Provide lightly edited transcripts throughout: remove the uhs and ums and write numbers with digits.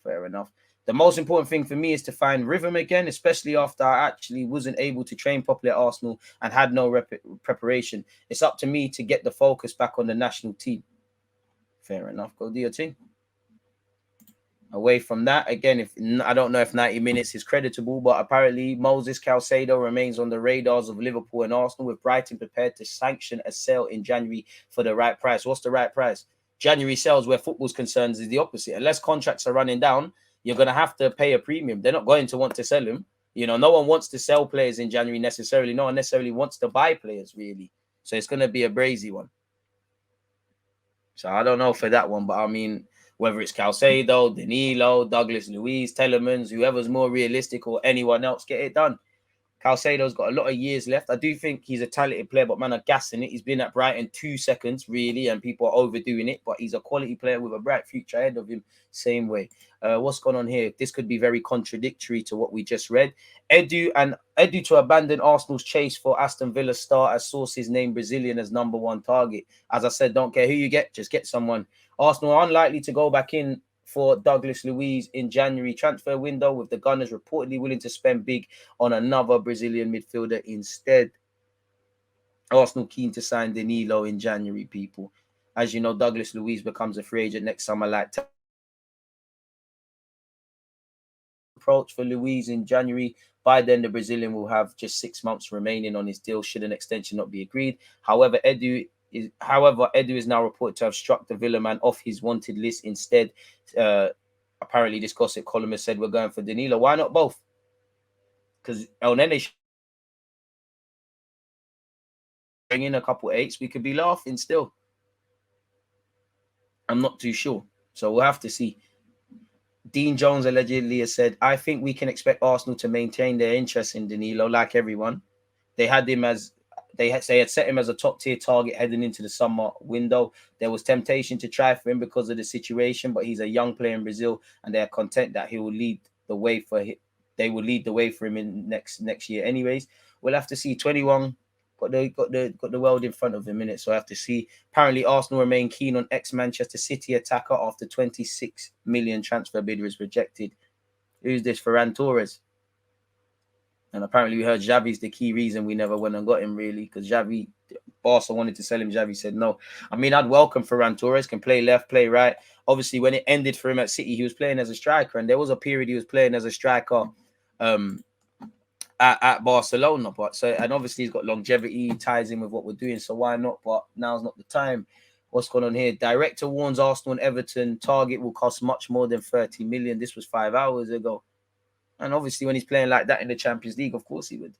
Fair enough. The most important thing for me is to find rhythm again, especially after I actually wasn't able to train properly at Arsenal and had no preparation. It's up to me to get the focus back on the national team. Fair enough. Go do your thing. Away from that, again, if I don't know if 90 minutes is creditable, but apparently Moses Caicedo remains on the radars of Liverpool and Arsenal, with Brighton prepared to sanction a sale in January for the right price. What's the right price? January sales, where football's concerned, is the opposite. Unless contracts are running down, you're going to have to pay a premium. They're not going to want to sell him. You know, no one wants to sell players in January necessarily. No one necessarily wants to buy players, really. So it's going to be a brazy one. So I don't know for that one, but I mean, whether it's Caicedo, Danilo, Douglas Luiz, Telemans, whoever's more realistic, or anyone else, get it done. Caicedo's got a lot of years left. I do think he's a talented player, but man, are gassing it. He's been at Brighton 2 seconds, really, and people are overdoing it. But he's a quality player with a bright future ahead of him. Same way. What's going on here? This could be very contradictory to what we just read. Edu to abandon Arsenal's chase for Aston Villa star, as sources name Brazilian as #1 target. As I said, don't care who you get, just get someone. Arsenal are unlikely to go back in for Douglas Luiz in January transfer window, with the Gunners reportedly willing to spend big on another Brazilian midfielder instead. Arsenal keen to sign Danilo in January, people. As you know, Douglas Luiz becomes a free agent next summer. Like approach for Luiz in January. By then, the Brazilian will have just 6 months remaining on his deal should an extension not be agreed. However, Edu is now reported to have struck the Villa man off his wanted list instead. Apparently, this gossip columnist said we're going for Danilo. Why not both? Because El Nene bring in a couple eights, we could be laughing still. I'm not too sure. So we'll have to see. Dean Jones allegedly has said, I think we can expect Arsenal to maintain their interest in Danilo, like everyone. They had set him as a top-tier target heading into the summer window. There was temptation to try for him because of the situation, but he's a young player in Brazil, and they are content that he will lead the way for him. They will lead the way for him in next year. Anyways, we'll have to see. 21 got the world in front of him in it, so I have to see. Apparently, Arsenal remain keen on ex-Manchester City attacker after 26 million transfer bid was rejected. Who's this? Ferran Torres. And apparently we heard Xavi's the key reason we never went and got him, really, because Xavi, Barca wanted to sell him. Xavi said no. I mean, I'd welcome Ferran Torres, can play left, play right. Obviously, when it ended for him at City, he was playing as a striker, and there was a period he was playing as a striker at Barcelona. But and obviously he's got longevity, ties in with what we're doing, so why not? But now's not the time. What's going on here? Director warns Arsenal and Everton target will cost much more than 30 million. This was 5 hours ago. And obviously, when he's playing like that in the Champions League, of course he would.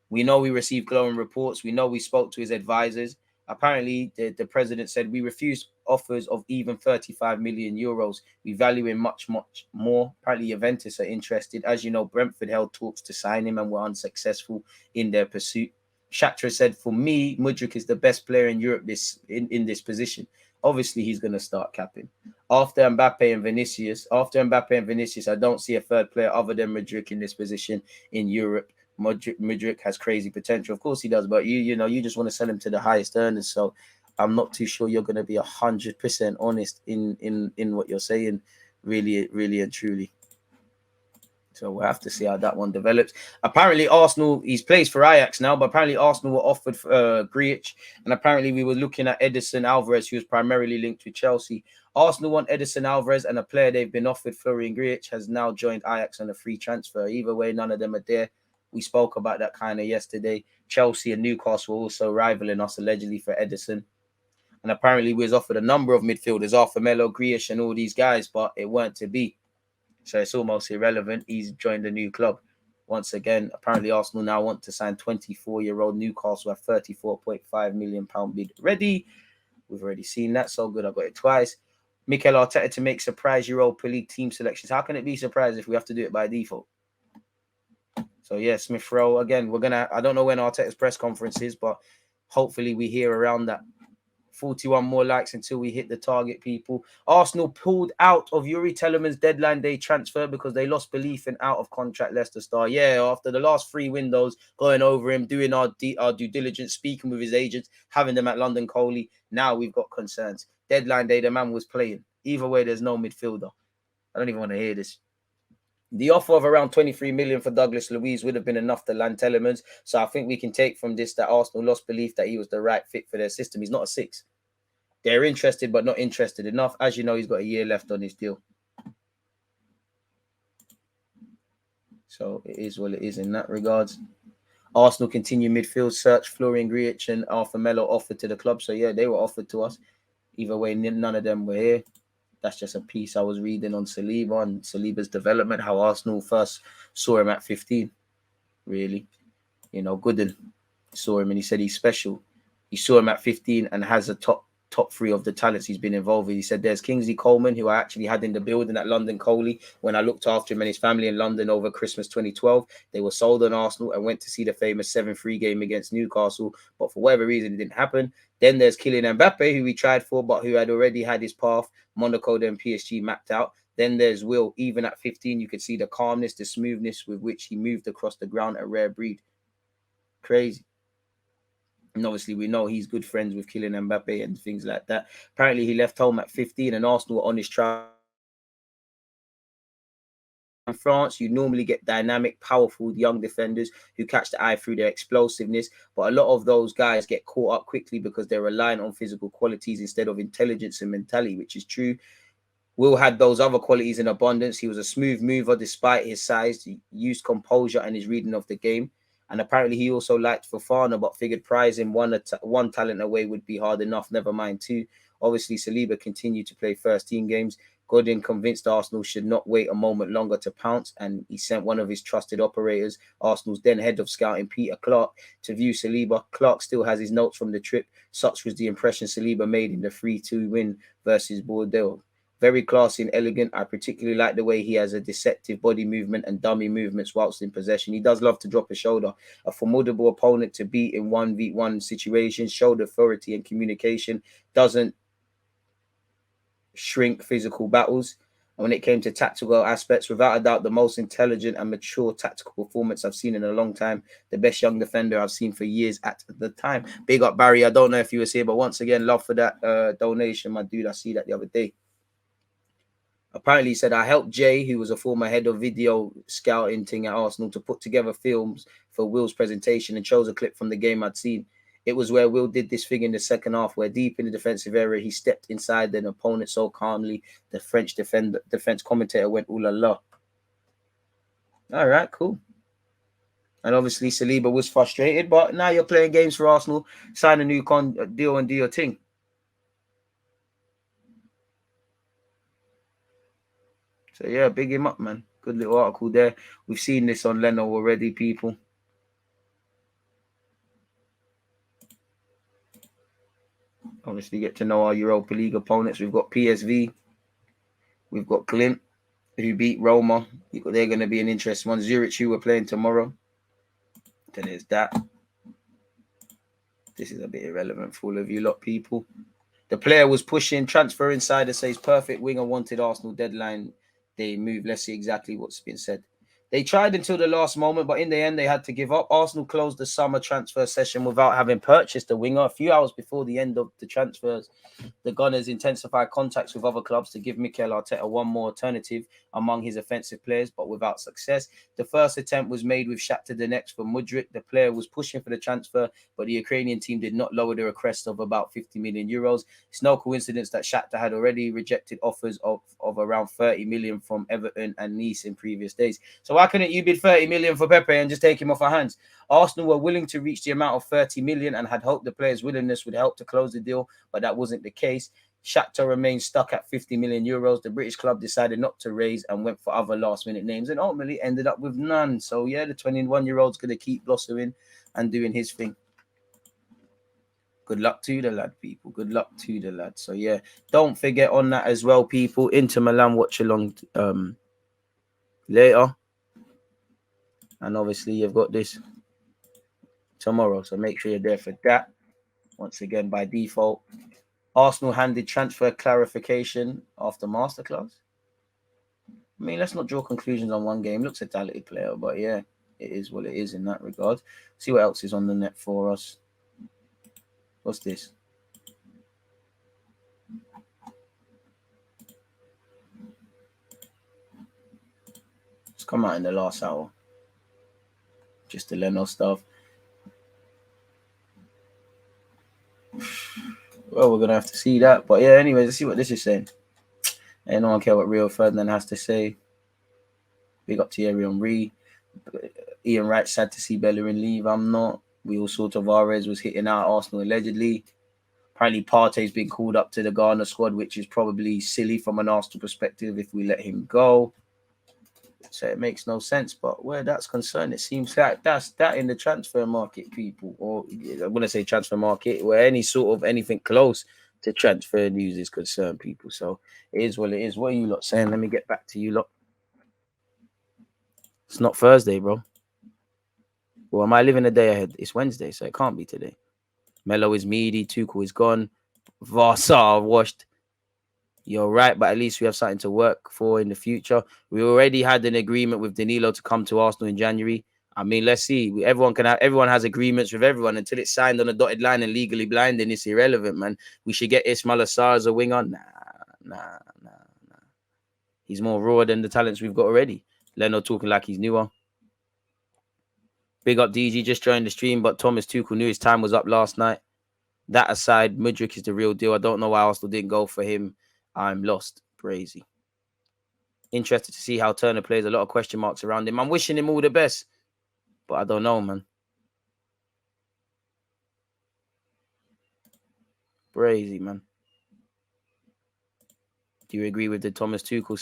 We know we received glowing reports. We know we spoke to his advisors. Apparently, the president said we refused offers of even 35 million euros. We value him much, much more. Apparently, Juventus are interested. As you know, Brentford held talks to sign him and were unsuccessful in their pursuit. Shakhtar said, for me, Mudruk is the best player in Europe in this position. Obviously, he's going to start capping. After Mbappe and Vinicius, I don't see a third player other than Mudruk in this position in Europe. Mudruk has crazy potential. Of course he does, but you just want to sell him to the highest earners. So I'm not too sure you're going to be 100% honest in what you're saying, really, really and truly. So we'll have to see how that one develops. Apparently, Arsenal, he's plays for Ajax now, but apparently Arsenal were offered Grealish, and apparently we were looking at Edison Alvarez, who was primarily linked with Chelsea. Arsenal want Edison Alvarez, and a player they've been offered, Florian Grealish, has now joined Ajax on a free transfer. Either way, none of them are there. We spoke about that kind of yesterday. Chelsea and Newcastle were also rivaling us allegedly for Edison. And apparently we was offered a number of midfielders, Arthur Melo, Grealish, and all these guys, but it weren't to be. So it's almost irrelevant. He's joined a new club. Once again, apparently Arsenal now want to sign 24-year-old Newcastle at £34.5 million bid ready. We've already seen that. So good, I got it twice. Mikel Arteta to make surprise Europa League team selections. How can it be surprise if we have to do it by default? So yeah, Smith Rowe, again, I don't know when Arteta's press conference is, but hopefully we hear around that. 41 more likes until we hit the target, people. Arsenal pulled out of Yuri Teleman's deadline day transfer because they lost belief in out-of-contract Leicester star. Yeah, after the last 3 windows, going over him, doing our due diligence, speaking with his agents, having them at London Coley, now we've got concerns. Deadline day, the man was playing. Either way, there's no midfielder. I don't even want to hear this. The offer of around 23 million for Douglas Luiz would have been enough to land Telemans. So I think we can take from this that Arsenal lost belief that he was the right fit for their system. He's not a 6. They're interested, but not interested enough. As you know, he's got a year left on his deal. So it is what it is in that regards. Arsenal continue midfield search. Florian Grietzsch and Arthur Melo offered to the club. So yeah, they were offered to us. Either way, none of them were here. That's just a piece I was reading on Saliba and Saliba's development, how Arsenal first saw him at 15, really. You know, Gooden saw him and he said he's special. He saw him at 15 and has a top 3 of the talents he's been involved with. He said there's Kingsley Coleman, who I actually had in the building at London Coley when I looked after him and his family in London over Christmas 2012. They were sold on Arsenal and went to see the famous 7-3 game against Newcastle, but for whatever reason, it didn't happen. Then there's Kylian Mbappe, who we tried for, but who had already had his path, Monaco, then PSG mapped out. Then there's Will. Even at 15, you could see the calmness, the smoothness with which he moved across the ground, a rare breed. Crazy. And obviously, we know he's good friends with Kylian Mbappe and things like that. Apparently, he left home at 15 and Arsenal were on his trial. In France, you normally get dynamic, powerful young defenders who catch the eye through their explosiveness. But a lot of those guys get caught up quickly because they're relying on physical qualities instead of intelligence and mentality, which is true. Will had those other qualities in abundance. He was a smooth mover despite his size. He used composure and his reading of the game. And apparently he also liked Fofana, but figured prizing one talent away would be hard enough, never mind 2. Obviously, Saliba continued to play first-team games. Godin convinced Arsenal should not wait a moment longer to pounce, and he sent one of his trusted operators, Arsenal's then head of scouting, Peter Clark, to view Saliba. Clark still has his notes from the trip. Such was the impression Saliba made in the 3-2 win versus Bordeaux. Very classy and elegant. I particularly like the way he has a deceptive body movement and dummy movements whilst in possession. He does love to drop a shoulder. A formidable opponent to beat in 1v1 situations. Showed authority and communication. Doesn't shrink physical battles. And when it came to tactical aspects, without a doubt, the most intelligent and mature tactical performance I've seen in a long time. The best young defender I've seen for years at the time. Big up, Barry. I don't know if you were here, but once again, love for that donation, my dude. I see that the other day. Apparently, he said, I helped Jay, who was a former head of video scouting thing at Arsenal, to put together films for Will's presentation and chose a clip from the game I'd seen. It was where Will did this thing in the second half, where deep in the defensive area, he stepped inside an opponent so calmly, the French defense commentator went, ooh la la. All right, cool. And obviously, Saliba was frustrated, but now you're playing games for Arsenal, sign a new deal and do your thing. So, yeah, big him up, man. Good little article there. We've seen this on Leno already, people. Obviously, get to know our Europa League opponents. We've got PSV. We've got Clint, who beat Roma. They're going to be an interesting one. Zurich, who we're playing tomorrow. Then there's that. This is a bit irrelevant for all of you lot, people. The player was pushing. Transfer Insider says perfect winger wanted Arsenal deadline. They move. Let's see exactly what's been said. They tried until the last moment, but in the end, they had to give up. Arsenal closed the summer transfer session without having purchased a winger. A few hours before the end of the transfers, the Gunners intensified contacts with other clubs to give Mikel Arteta one more alternative among his offensive players, but without success. The first attempt was made with Shakhtar Donetsk for Mudruk. The player was pushing for the transfer, but the Ukrainian team did not lower the request of about 50 million euros. It's no coincidence that Shakhtar had already rejected offers of around 30 million from Everton and Nice in previous days. So why couldn't you bid 30 million for Pepe and just take him off our hands? Arsenal were willing to reach the amount of 30 million and had hoped the player's willingness would help to close the deal, but that wasn't the case. Shakhtar remained stuck at 50 million euros. The British club decided not to raise and went for other last-minute names and ultimately ended up with none. So, yeah, the 21-year-old's going to keep blossoming and doing his thing. Good luck to the lad, people. Good luck to the lad. So, yeah, don't forget on that as well, people. Inter Milan watch along later. And obviously, you've got this tomorrow. So, make sure you're there for that. Once again, by default. Arsenal handed transfer clarification after masterclass. I mean, let's not draw conclusions on one game. Looks a talented player, but yeah, it is what it is in that regard. See what else is on the net for us. What's this? come out in the last hour. Just the Leno stuff. Well, we're gonna have to see that. But yeah, anyways, let's see what this is saying. And no one care what Rio Ferdinand has to say. Big up to Thierry Henry. Ian Wright sad to see Bellerin leave. I'm not. We all saw Tavares was hitting out Arsenal allegedly. Apparently Partey's been called up to the Ghana squad, which is probably silly from an Arsenal perspective if we let him go. So it makes no sense. But where that's concerned, it seems like that's that in the transfer market, people. Or I'm going to say transfer market, where any sort of anything close to transfer news is concerned, people. So it is what it is. What are you lot saying? Let me get back to you lot. It's not Thursday, bro. Well, am I living a day ahead? It's Wednesday, so it can't be today. Melo is meaty. Tuchel is gone. Varsa washed. You're right, but at least we have something to work for in the future. We already had an agreement with Danilo to come to Arsenal in January. I mean, let's see. Everyone has agreements with everyone until it's signed on a dotted line and legally blind, and it's irrelevant, man. We should get Ismail Assar as a winger. Nah. He's more raw than the talents we've got already. Leno talking like he's newer. Big up DG, just joined the stream, but Thomas Tuchel knew his time was up last night. That aside, Mudruk is the real deal. I don't know why Arsenal didn't go for him. I'm lost. Crazy. Interested to see how Turner plays. A lot of question marks around him. I'm wishing him all the best, but I don't know, man. Crazy, man. Do you agree with the Thomas Tuchel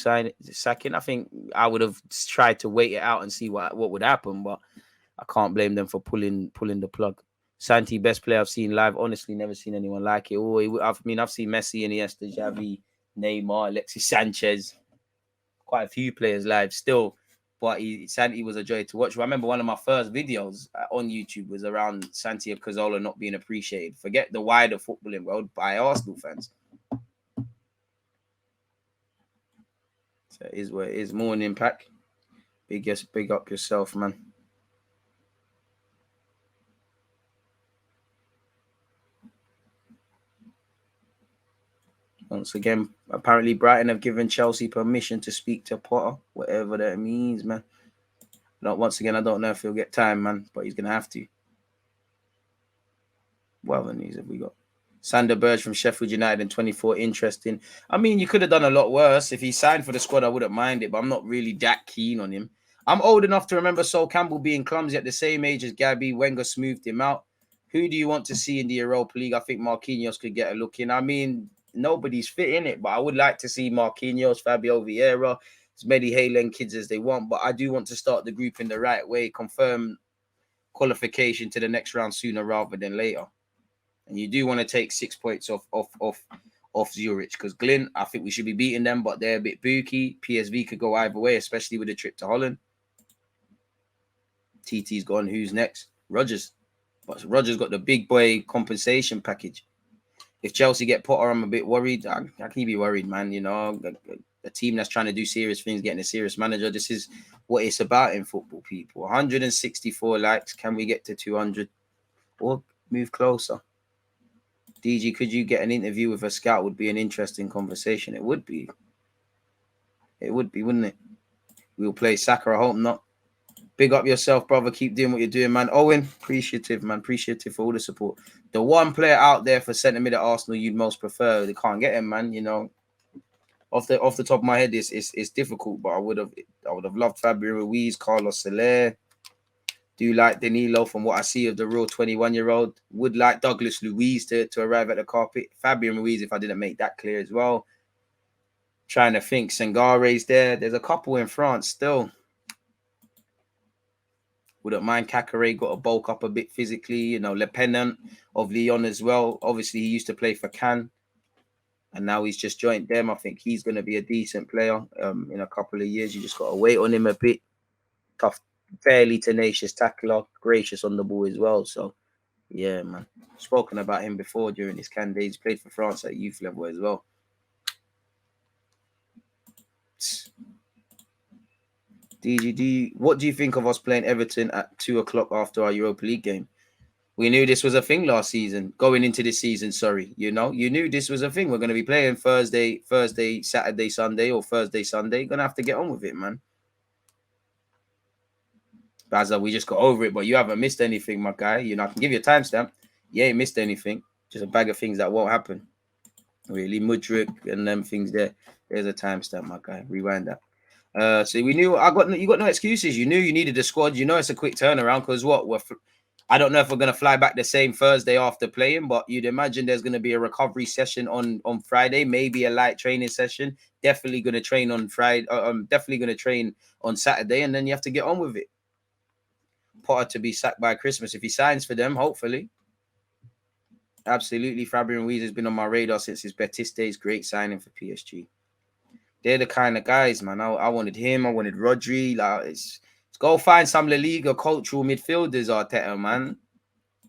sacking? I think I would have tried to wait it out and see what would happen, but I can't blame them for pulling the plug. Santi, best player I've seen live. Honestly, never seen anyone like it. I've seen Messi, Iniesta, Xavi, Neymar, Alexis Sanchez. Quite a few players live still, but Santi was a joy to watch. I remember one of my first videos on YouTube was around Santi Cazorla not being appreciated. Forget the wider footballing world by Arsenal fans. So it is what it is. Morning pack. Big up yourself, man. Once again, apparently Brighton have given Chelsea permission to speak to Potter, whatever that means, man. Once again, I don't know if he'll get time, man, but he's going to have to. What other news have we got? Sander Berge from Sheffield United in 24, interesting. I mean, you could have done a lot worse. If he signed for the squad, I wouldn't mind it, but I'm not really that keen on him. I'm old enough to remember Sol Campbell being clumsy at the same age as Gabby. Wenger smoothed him out. Who do you want to see in the Europa League? I think Marquinhos could get a look in. I mean, nobody's fit in it, but I would like to see Marquinhos, Fabio Vieira, as many Haaland kids as they want. But I do want to start the group in the right way, confirm qualification to the next round sooner rather than later. And you do want to take 6 points off Zurich, because Glint, I think we should be beating them, but they're a bit booky. PSV could go either way, especially with the trip to Holland. TT's gone. Who's next? Rodgers. But Rodgers got the big boy compensation package. If Chelsea get Potter, I'm a bit worried. I can be worried, man. You know, a team that's trying to do serious things, getting a serious manager. This is what it's about in football, people. 164 likes. Can we get to 200 or move closer? DG, could you get an interview with a scout? Would be an interesting conversation. It would be. It would be, wouldn't it? We'll play Saka. I hope not. Big up yourself, brother. Keep doing what you're doing, man. Owen, appreciative, man. Appreciative for all the support. The one player out there for centre mid at Arsenal you'd most prefer, they can't get him, man. You know, off the top of my head, it's difficult, but I would have loved Fabio Ruiz, Carlos Soler. Do like Danilo from what I see of the real 21-year-old. Would like Douglas Luiz to arrive at the carpet. Fabio Ruiz, if I didn't make that clear as well. Trying to think, Sengare's there. There's a couple in France still. Wouldn't mind Kakare, got to bulk up a bit physically. You know, Le Penant of Lyon as well. Obviously, he used to play for Cannes, and now he's just joined them. I think he's going to be a decent player in a couple of years. You just got to wait on him a bit. Tough, fairly tenacious tackler, gracious on the ball as well. So, yeah, man. Spoken about him before during his Cannes days. Played for France at youth level as well. DGD, what do you think of us playing Everton at 2 o'clock after our Europa League game? We knew this was a thing last season, going into this season, sorry. You know, you knew this was a thing. We're going to be playing Thursday, Saturday, Sunday, or Thursday, Sunday. Going to have to get on with it, man. Bazza, we just got over it, but you haven't missed anything, my guy. You know, I can give you a timestamp. You ain't missed anything. Just a bag of things that won't happen. Really, Mudruk and them things there. There's a timestamp, my guy. Rewind that. So we knew you got no excuses. You knew you needed a squad. You know it's a quick turnaround because I don't know if we're gonna fly back the same Thursday after playing, but you'd imagine there's gonna be a recovery session on Friday, maybe a light training session. Definitely gonna train on Friday. Definitely gonna train on Saturday, and then you have to get on with it. Potter to be sacked by Christmas if he signs for them, hopefully. Absolutely, Fabian Ruiz has been on my radar since his Betis days. Great signing for PSG. They're the kind of guys, man. I wanted him. I wanted Rodri. Like, let's go find some La Liga cultural midfielders, Arteta, man.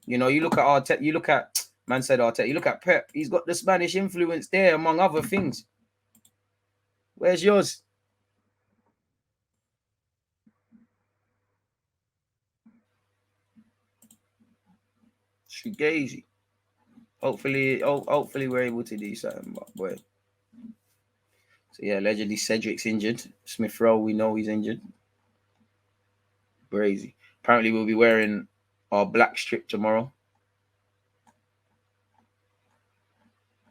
You know, you look at Arteta. You look at man said Arteta. You look at Pep. He's got the Spanish influence there, among other things. Where's yours? Shugazi. Hopefully we're able to do something, but boy. So yeah, allegedly Cedric's injured. Smith Rowe, we know he's injured. Crazy. Apparently we'll be wearing our black strip tomorrow.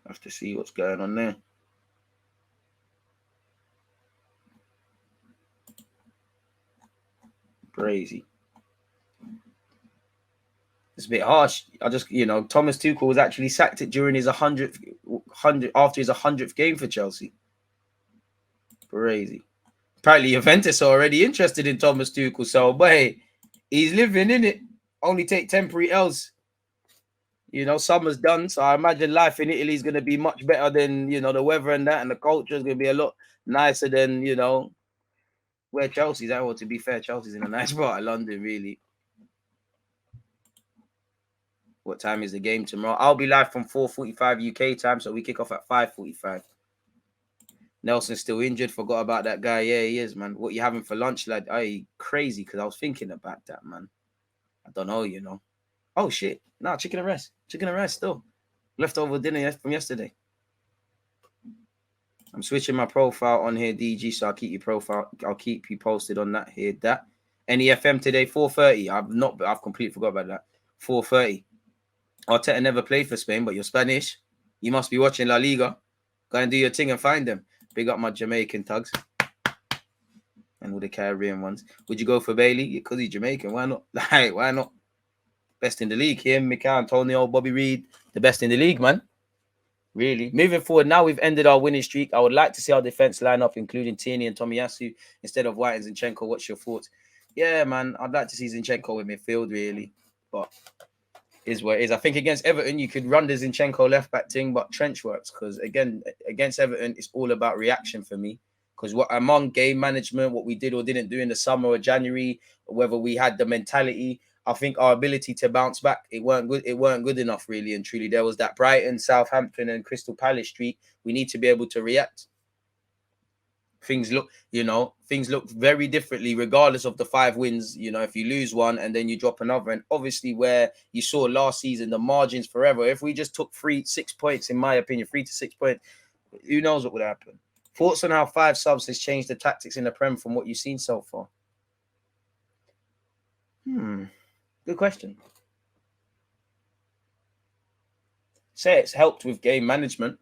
Have to see what's going on there. Crazy. It's a bit harsh. Thomas Tuchel was actually sacked it during his 100th after his 100th game for Chelsea. Crazy. Apparently Juventus are already interested in Thomas Tuchel, so boy, he's living in it. Only take temporary L's. You know, summer's done, so I imagine life in Italy is going to be much better than, the weather and that, and the culture is going to be a lot nicer than, where Chelsea's at. Well, to be fair, Chelsea's in a nice part of London, really. What time is the game tomorrow? I'll be live from 4:45 UK time, so we kick off at 5:45. Nelson's still injured. Forgot about that guy. Yeah, he is, man. What you having for lunch, lad? Crazy, because I was thinking about that, man. I don't know, Oh, shit. No, chicken and rice. Chicken and rice still. Leftover dinner from yesterday. I'm switching my profile on here, DG, so I'll keep you posted on that here. That NEFM today, 4:30. I've completely forgot about that. 4:30. Arteta never played for Spain, but you're Spanish. You must be watching La Liga. Go and do your thing and find them. Big up my Jamaican tugs. And all the Caribbean ones. Would you go for Bailey? Because he's Jamaican. Why not? Like, why not? Best in the league. Him, Mikel Antonio, Bobby Reed. The best in the league, man. Really. Moving forward, now we've ended our winning streak. I would like to see our defense line up, including Tierney and Tomiyasu, instead of White and Zinchenko. What's your thoughts? Yeah, man. I'd like to see Zinchenko in midfield, really. But is what it is. I think against Everton, you could run the Zinchenko left back thing, but trench works. Because again, against Everton, it's all about reaction for me. Because what among game management, what we did or didn't do in the summer or January, or whether we had the mentality, I think our ability to bounce back, it weren't good enough, really and truly. There was that Brighton, Southampton, and Crystal Palace streak. We need to be able to react. Things look very differently, regardless of the 5 wins. If you lose one and then you drop another, and obviously where you saw last season, the margins forever. If we just took 6 points, in my opinion, 3 to 6 points, who knows what would happen? Thoughts on how 5 subs has changed the tactics in the Prem from what you've seen so far? Good question. Say it's helped with game management.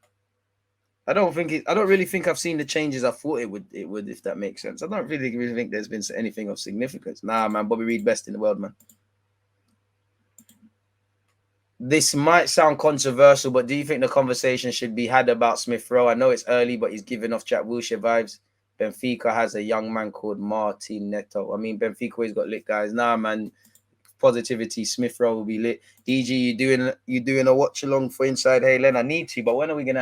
I don't really think I've seen the changes I thought it would, if that makes sense. I don't really think there's been anything of significance. Nah, man, Bobby Reed best in the world, man. This might sound controversial, but do you think the conversation should be had about Smith Rowe? I know it's early, but he's giving off Jack Wilshere vibes. Benfica has a young man called Martin Neto. I mean, Benfica always got lit guys. Nah, man. Positivity. Smith Rowe will be lit. DG, you doing a watch along for Inside Hey Len? I need to, but when are we gonna